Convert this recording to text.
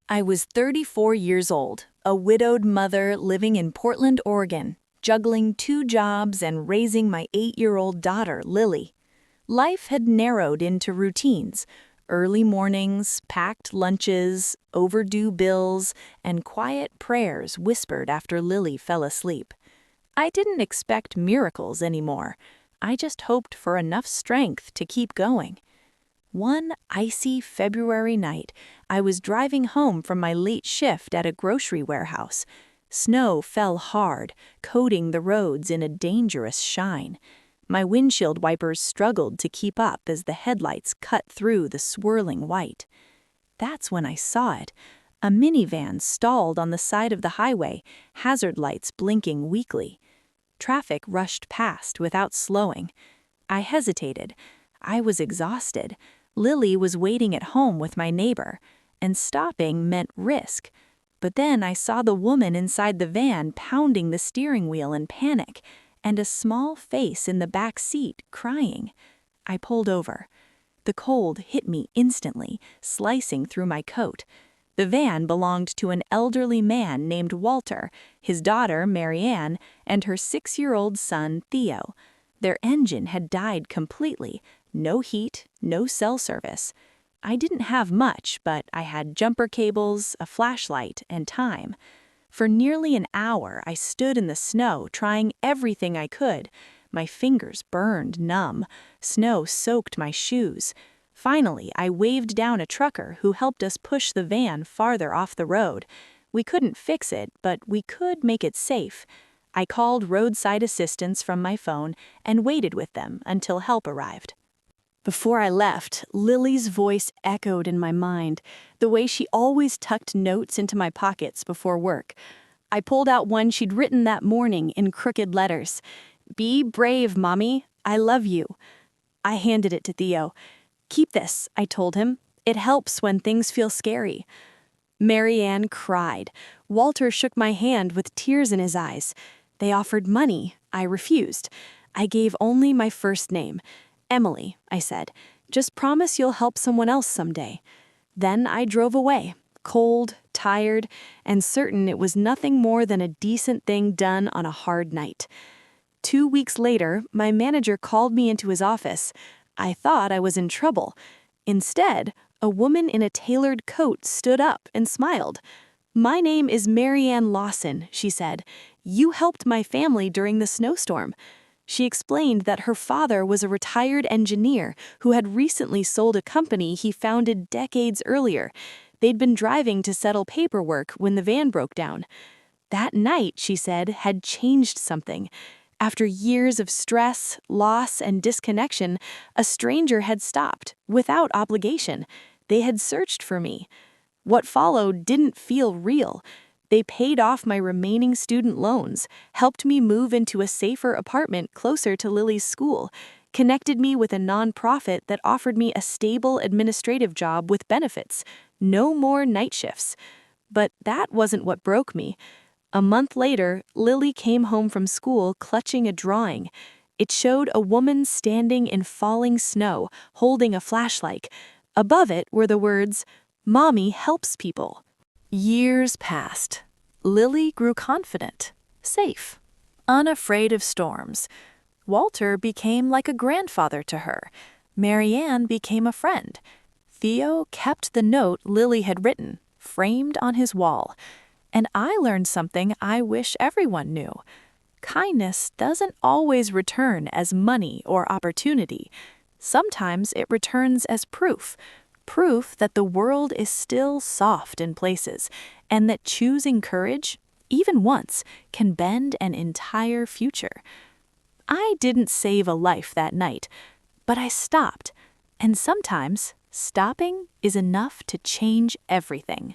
I was 34 years old, a widowed mother living in Portland, Oregon, juggling 2 jobs and raising my 8-year-old daughter, Lily. Life had narrowed into routines: early mornings, packed lunches, overdue bills, and quiet prayers whispered after Lily fell asleep. I didn't expect miracles anymore. I just hoped for enough strength to keep going. One icy February night, I was driving home from my late shift at a grocery warehouse. Snow fell hard, coating the roads in a dangerous shine. My windshield wipers struggled to keep up as the headlights cut through the swirling white. That's when I saw it. A minivan stalled on the side of the highway, hazard lights blinking weakly. Traffic rushed past without slowing. I hesitated. I was exhausted. Lily was waiting at home with my neighbor, and stopping meant risk. But then I saw the woman inside the van pounding the steering wheel in panic, and a small face in the back seat crying. I pulled over. The cold hit me instantly, slicing through my coat. The van belonged to an elderly man named Walter, his daughter, Marianne, and her 6-year-old son, Theo. Their engine had died completely. No heat, no cell service. I didn't have much, but I had jumper cables, a flashlight, and time. For nearly an hour, I stood in the snow, trying everything I could. My fingers burned numb. Snow soaked my shoes. Finally, I waved down a trucker who helped us push the van farther off the road. We couldn't fix it, but we could make it safe. I called roadside assistance from my phone and waited with them until help arrived. Before I left, Lily's voice echoed in my mind, the way she always tucked notes into my pockets before work. I pulled out one she'd written that morning in crooked letters. "Be brave, Mommy. I love you." I handed it to Theo. "Keep this," I told him. "It helps when things feel scary." Marianne cried. Walter shook my hand with tears in his eyes. They offered money. I refused. I gave only my first name. "Emily," I said. "Just promise you'll help someone else someday." Then I drove away, cold, tired, and certain it was nothing more than a decent thing done on a hard night. 2 weeks later, my manager called me into his office. I thought I was in trouble. Instead, a woman in a tailored coat stood up and smiled. "My name is Marianne Lawson," she said. "You helped my family during the snowstorm." She explained that her father was a retired engineer who had recently sold a company he founded decades earlier. They'd been driving to settle paperwork when the van broke down. That night, she said, had changed something. After years of stress, loss, and disconnection, a stranger had stopped, without obligation. They had searched for me. What followed didn't feel real. They paid off my remaining student loans, helped me move into a safer apartment closer to Lily's school, connected me with a nonprofit that offered me a stable administrative job with benefits. No more night shifts. But that wasn't what broke me. A month later, Lily came home from school clutching a drawing. It showed a woman standing in falling snow, holding a flashlight. Above it were the words, "Mommy helps people." Years passed. Lily grew confident, safe, unafraid of storms. Walter became like a grandfather to her. Marianne became a friend. Theo kept the note Lily had written, framed on his wall. And I learned something I wish everyone knew. Kindness doesn't always return as money or opportunity. Sometimes it returns as proof that the world is still soft in places, and that choosing courage, even once, can bend an entire future. I didn't save a life that night, but I stopped, and sometimes stopping is enough to change everything.